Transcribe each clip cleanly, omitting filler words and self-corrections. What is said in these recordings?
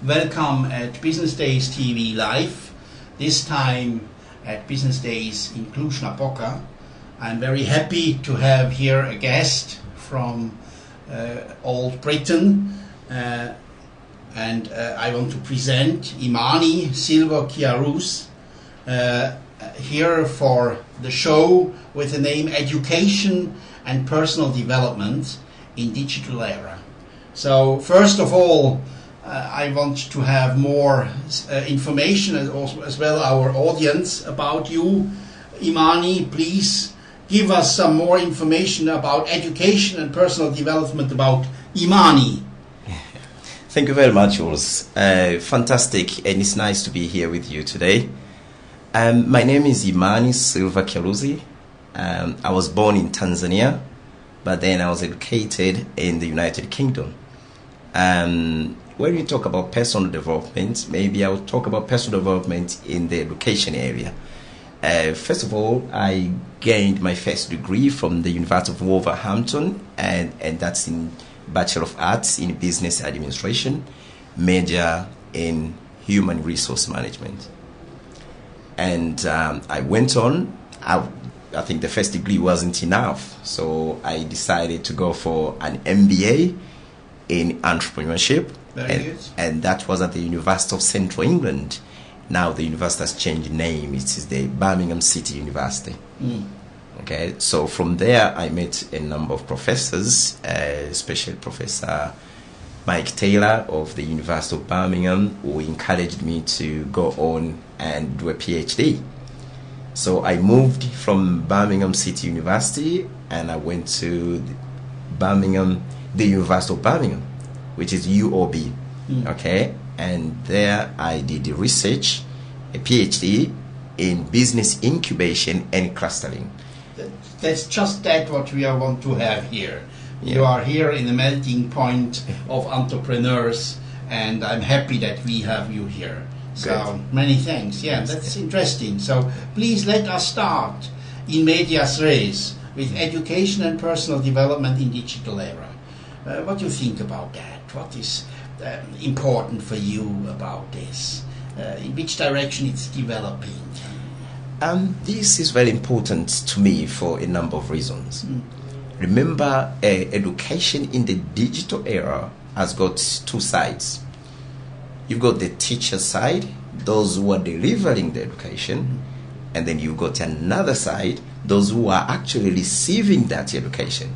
Welcome at Business Days TV Live, this time at Business Days in Cluj. I'm very happy to have here a guest from Old Britain, and I want to present Imani Silva Chiarus here for the show with the name Education and Personal Development in Digital Era. So first of all, I want to have more information and also as well our audience about you. Imani, please give us some more information about education and personal development about Imani. Thank you very much, Jules. Fantastic, and it's nice to be here with you today. My name is Imani Silva Chiarus. I was born in Tanzania, but then I was educated in the United Kingdom. When you talk about personal development, maybe I will talk about personal development in the education area. First of all, I gained my first degree from the University of Wolverhampton, and that's in Bachelor of Arts in Business Administration, major in Human Resource Management. And I went on. I think the first degree wasn't enough, so I decided to go for an MBA in entrepreneurship. Very good. And that was at the University of Central England. Now the university has changed name. It is the Birmingham City University. Okay, so from there I met a number of professors, especially Professor Mike Taylor of the University of Birmingham, who encouraged me to go on and do a PhD. So I moved from Birmingham City University and I went to the University of Birmingham, which is UOB. Okay, and there I did the research, a PhD in business incubation and clustering. That's just what we want to have here. Yeah. You are here in the melting point of entrepreneurs, and I'm happy that we have you here. So Good. Many thanks. Yeah, that's interesting. So please let us start in medias res with education and personal development in digital era. What do you think about that? What is important for you about this? In which direction it's developing? This is very important to me for a number of reasons. Remember, education in the digital era has got two sides. You've got the teacher side, those who are delivering the education, and then you've got another side, those who are actually receiving that education.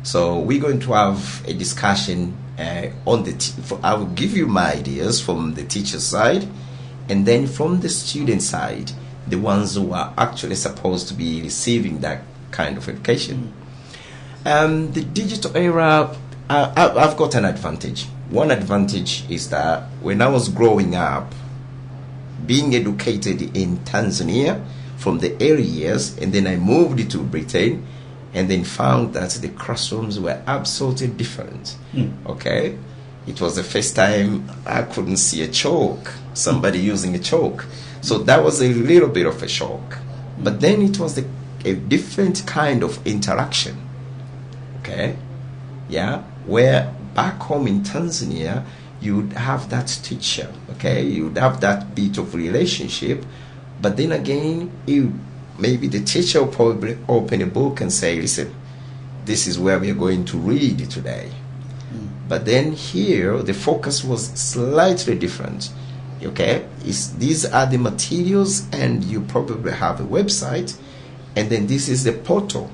So we're going to have a discussion on I will give you my ideas from the teacher side, and then from the student side, the ones who are actually supposed to be receiving that kind of education. The digital era, I've got an advantage. One advantage is that when I was growing up, being educated in Tanzania from the early years, and then I moved to Britain, and then found that the classrooms were absolutely different. Okay, it was the first time I couldn't see a chalk, somebody using a chalk, so that was a little bit of a shock. But then it was a different kind of interaction. Okay, yeah, where back home in Tanzania you'd have that teacher, okay, you'd have that bit of relationship, but then again maybe the teacher will probably open a book and say, listen, this is where we are going to read today. But then here, the focus was slightly different. Okay, these are the materials, and you probably have a website, and then this is the portal.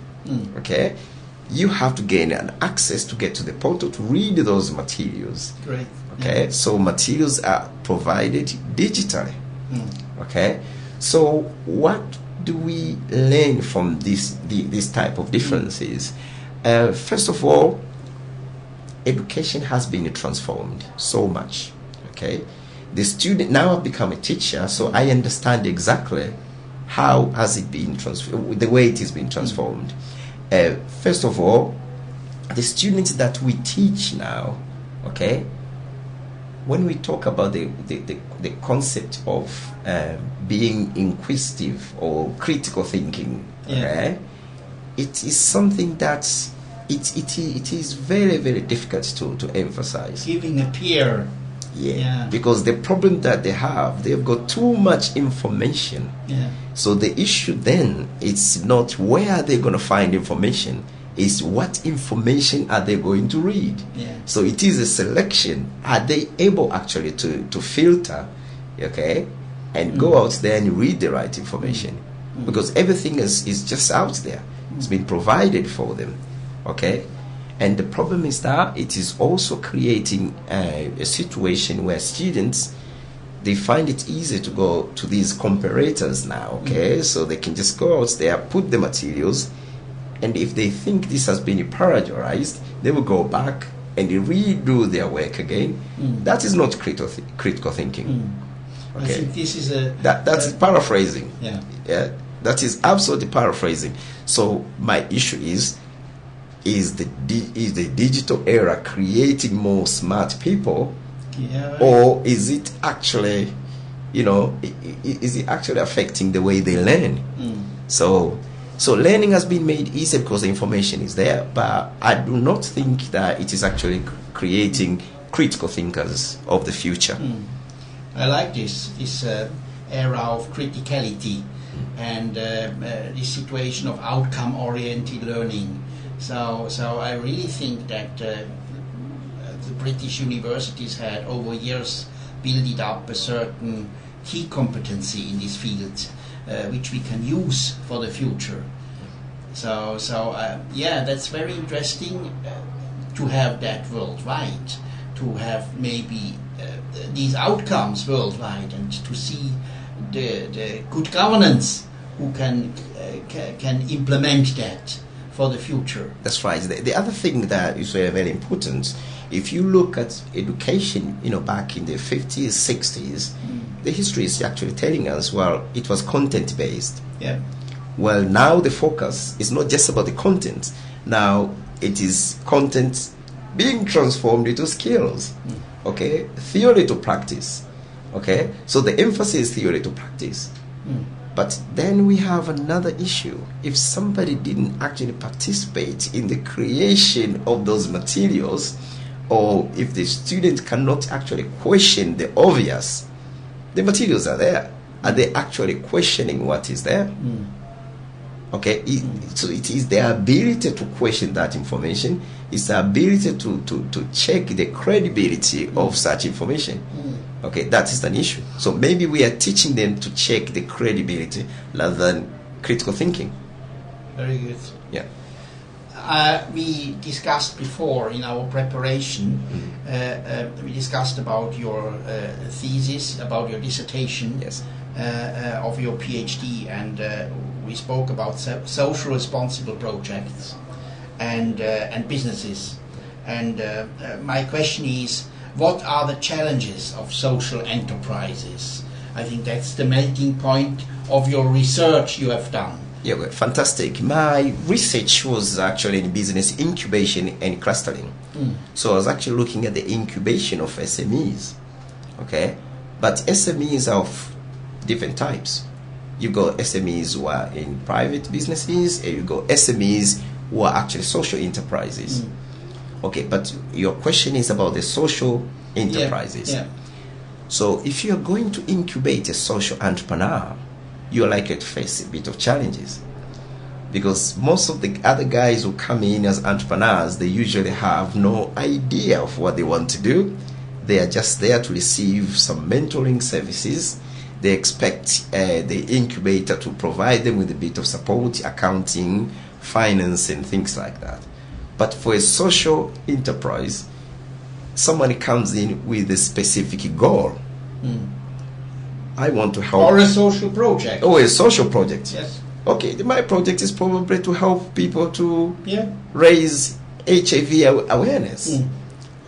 Okay, you have to gain an access to get to the portal to read those materials. Great. Okay, so materials are provided digitally. Okay, so what do we learn from this type of differences? First of all, education has been transformed so much. Okay, the student now have become a teacher, so I understand exactly how has it been transformed, the way it has been transformed. First of all, the students that we teach now, okay, when we talk about the concept of being inquisitive or critical thinking, okay, it is something that it is very, very difficult to emphasize. Giving a peer Yeah. Because the problem that they have, they've got too much information. Yeah. So the issue then is not where they're going to find information, is what information are they going to read. Yeah. So it is a selection. Are they able actually to filter, okay, and go out there and read the right information? Because everything is just out there. It's been provided for them, okay? And the problem is that it is also creating a situation where students, they find it easy to go to these comparators now, okay? So they can just go out there, put the materials, and if they think this has been paralyzed, they will go back and redo their work again. That is not critical thinking. I Okay, think this is that's paraphrasing. Yeah. That is absolutely paraphrasing. So my issue is the digital era creating more smart people, Yeah, right. or is it actually, is it actually affecting the way they learn? So learning has been made easier because the information is there, but I do not think that it is actually creating critical thinkers of the future. I like this era of criticality and this situation of outcome-oriented learning. So I really think that the British universities had over years built up a certain key competency in this field, which we can use for the future. So yeah, that's very interesting to have that worldwide, to have maybe these outcomes worldwide, and to see the good governance who can implement that for the future. That's right. The other thing that is very, very important, if you look at education, back in the 50s, 60s, the history is actually telling us, well, it was content-based. Yeah. Well, now the focus is not just about the content. Now it is content being transformed into skills. Okay, theory to practice. Okay, so the emphasis is theory to practice. But then we have another issue. If somebody didn't actually participate in the creation of those materials, or if the student cannot actually question the obvious, the materials are there. Are they actually questioning what is there? Okay, so it is the ability to question that information. It's the ability to check the credibility of such information. Okay, that is an issue. So maybe we are teaching them to check the credibility rather than critical thinking. Very good. Yeah. We discussed before in our preparation, we discussed about your thesis, about your dissertation. Yes. Of your PhD, and we spoke about social responsible projects and businesses. And my question is, what are the challenges of social enterprises? I think that's the melting point of your research you have done. Yeah, well, fantastic. My research was actually in business incubation and clustering. So I was actually looking at the incubation of SMEs. Okay, but SMEs are of different types. You got SMEs who are in private businesses, and you got SMEs who are actually social enterprises. Okay, but your question is about the social enterprises. Yeah. So if you're going to incubate a social entrepreneur, you're likely to face a bit of challenges, because most of the other guys who come in as entrepreneurs, they usually have no idea of what they want to do. They are just there to receive some mentoring services. They expect the incubator to provide them with a bit of support, accounting, finance, and things like that. But for a social enterprise, somebody comes in with a specific goal. I want to help. Or a social project. Oh, a social project. Yes. Okay, my project is probably to help people to Yeah. raise HIV awareness.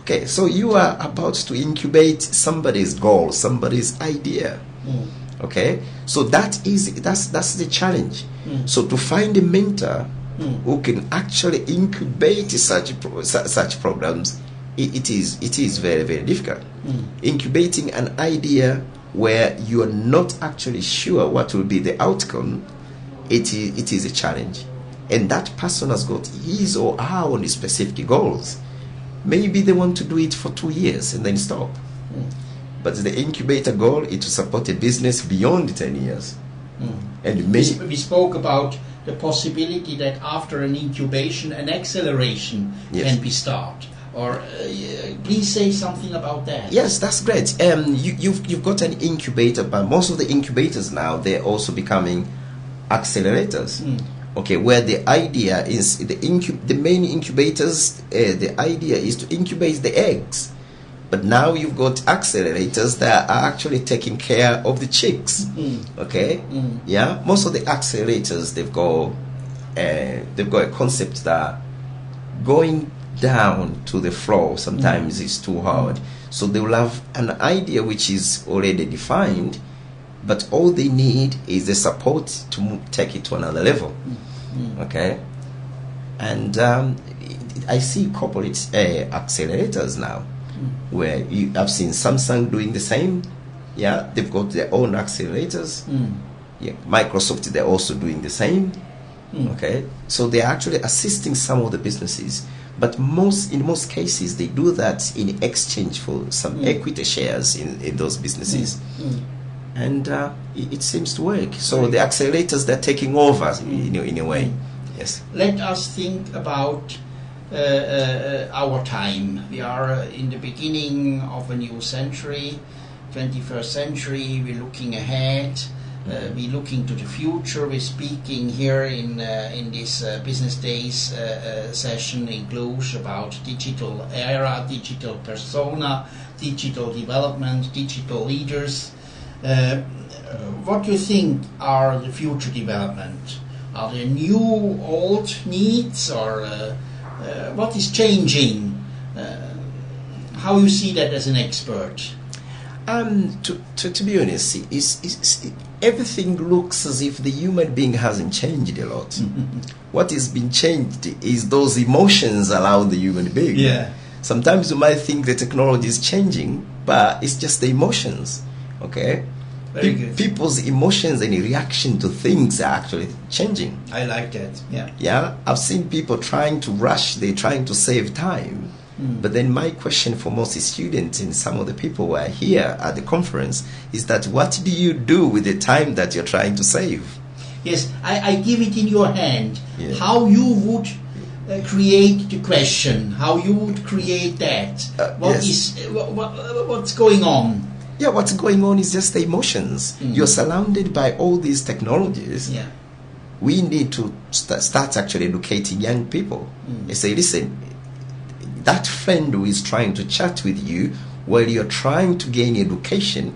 Okay, so you are about to incubate somebody's goal, somebody's idea. Okay, so that's the challenge. So to find a mentor who can actually incubate such programs, it is very, very difficult. Incubating an idea where you are not actually sure what will be the outcome, it is a challenge. And that person has got his or her own specific goals. Maybe they want to do it for 2 years and then stop. but the incubator goal is to support a business beyond 10 years. And we spoke about the possibility that after an incubation, an acceleration can be started. Or please say something about that. Yes, that's great. You've got an incubator, but most of the incubators now, they're also becoming accelerators. Okay, where the idea is the main incubators, the idea is to incubate the eggs. But now you've got accelerators that are actually taking care of the chicks. Okay, yeah. Most of the accelerators they've got a concept that going down to the floor sometimes is too hard. So they will have an idea which is already defined, but all they need is the support to take it to another level. Okay, and I see corporate accelerators now, where I've seen Samsung doing the same. Yeah, they've got their own accelerators. Yeah, Microsoft, they're also doing the same. Okay, so they're actually assisting some of the businesses, but in most cases they do that in exchange for some equity shares in those businesses. And it seems to work. So the accelerators, they're taking over in a way. Yes. Let us think about our time. We are in the beginning of a new century, 21st century. We're looking ahead. We're looking to the future. We're speaking here in this Business Days session in Cluj about digital era, digital persona, digital development, digital leaders. What do you think are the future development? Are there new, old needs, or what is changing? How you see that as an expert? To be honest, everything looks as if the human being hasn't changed a lot. What has been changed is those emotions around the human being. Yeah. Sometimes you might think the technology is changing, but it's just the emotions. Okay. Very good. People's emotions and reaction to things are actually changing. I like that. Yeah. Yeah. I've seen people trying to rush. They're trying to save time. But then my question for most students and some of the people who are here at the conference is that what do you do with the time that you're trying to save? Yes, I give it in your hand. Yeah. How you would create the question? How you would create that? What's going on? Yeah, what's going on is just the emotions. You're surrounded by all these technologies. Yeah. We need to start actually educating young people. They say, listen, that friend who is trying to chat with you while you're trying to gain education,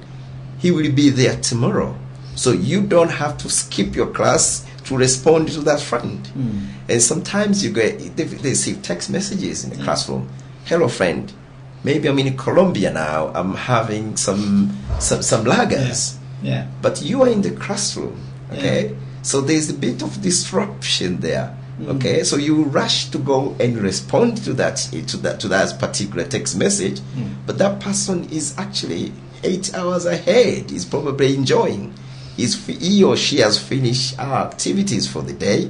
he will be there tomorrow. So you don't have to skip your class to respond to that friend. And sometimes they receive text messages in the classroom. Hello, friend. Maybe I'm in Colombia now. I'm having some lagers. Yeah. But you are in the classroom. Okay. So there's a bit of disruption there. Okay, so you rush to go and respond to that particular text message, but that person is actually 8 hours ahead. Is probably enjoying. He or she has finished our activities for the day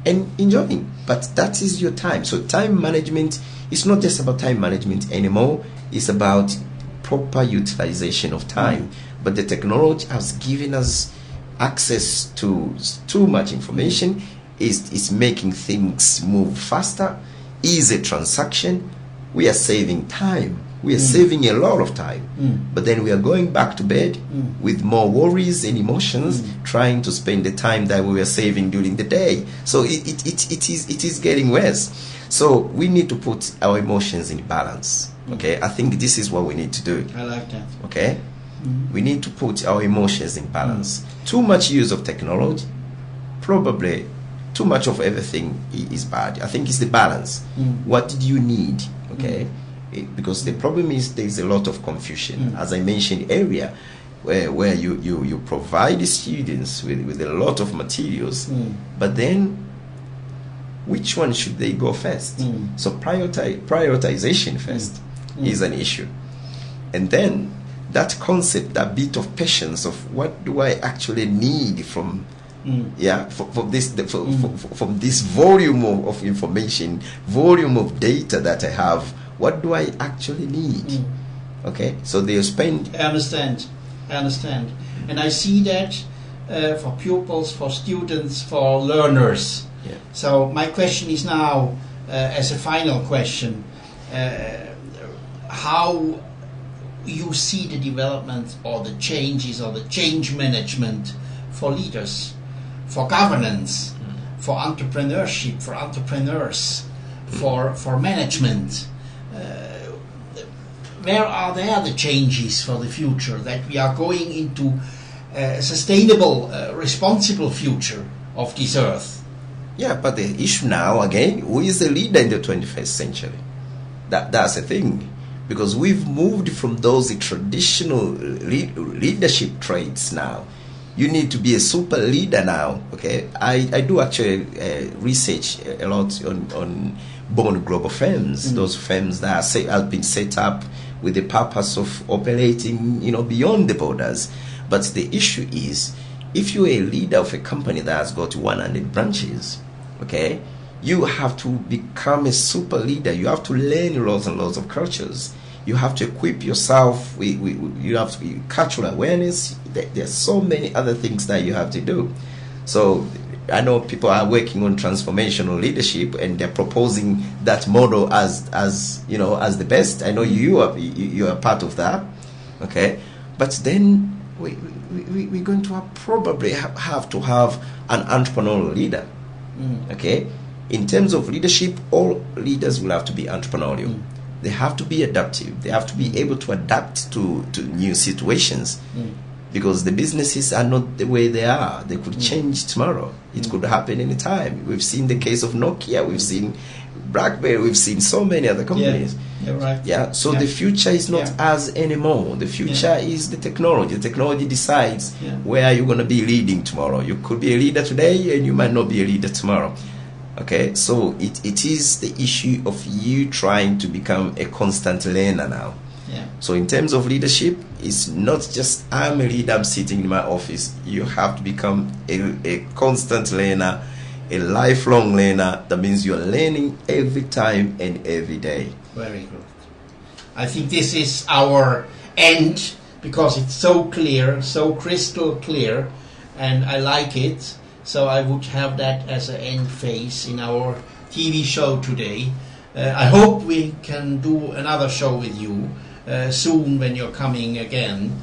and enjoying. But that is your time. So time management is not just about time management anymore. It's about proper utilization of time. But the technology has given us access to too much information. Is making things move faster, easy transaction. We are saving time. We are saving a lot of time. But then we are going back to bed with more worries and emotions, trying to spend the time that we were saving during the day. So it is getting worse. So we need to put our emotions in balance. Okay, I think this is what we need to do. I like that. Okay, we need to put our emotions in balance. Too much use of technology, probably. Too much of everything is bad. I think it's the balance. What did you need? Okay, because the problem is there's a lot of confusion. As I mentioned earlier, where you provide the students with a lot of materials, but then which one should they go first? So prioritization first is an issue, and then that concept, that bit of patience of what do I actually need from from this volume of information, volume of data that I have, what do I actually need? Okay, so they spend. I understand. And I see that for pupils, for students, for learners. Yeah. So my question is now, as a final question, how you see the development or the changes or the change management for leaders, for governance, for entrepreneurship, for entrepreneurs, for management. Where are there the changes for the future, that we are going into a sustainable, responsible future of this earth? Yeah, but the issue now, again, who is the leader in the 21st century? That's the thing. Because we've moved from those traditional leadership traits now. You need to be a super leader now, okay? I do actually research a lot on born global firms, those firms that have been set up with the purpose of operating, beyond the borders. But the issue is, if you're a leader of a company that has got 100 branches, okay, you have to become a super leader. You have to learn lots and lots of cultures. You have to equip yourself. You have to be cultural awareness. There's so many other things that you have to do. So I know people are working on transformational leadership, and they're proposing that model as the best. I know you are part of that, okay. But then we're going to probably have to have an entrepreneurial leader, okay. In terms of leadership, all leaders will have to be entrepreneurial. They have to be adaptive. They have to be able to adapt to new situations, because the businesses are not the way they are. They could change tomorrow. It could happen anytime. We've seen the case of Nokia. We've seen BlackBerry. We've seen so many other companies. Yeah, right. Yeah. So the future is not us anymore. The future is the technology. The technology decides where you're going to be leading tomorrow. You could be a leader today, and you might not be a leader tomorrow. Okay, so it is the issue of you trying to become a constant learner now. Yeah. So in terms of leadership, it's not just I'm a leader, I'm sitting in my office. You have to become a constant learner, a lifelong learner. That means you're learning every time and every day. Very good. I think this is our end, because it's so clear, so crystal clear, and I like it. So I would have that as an end phase in our TV show today. I hope we can do another show with you soon when you're coming again,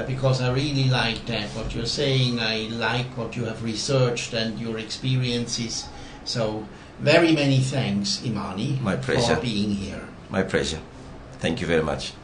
because I really like that, what you're saying. I like what you have researched and your experiences. So very many thanks, Imani, My pleasure. for being here. My pleasure. Thank you very much.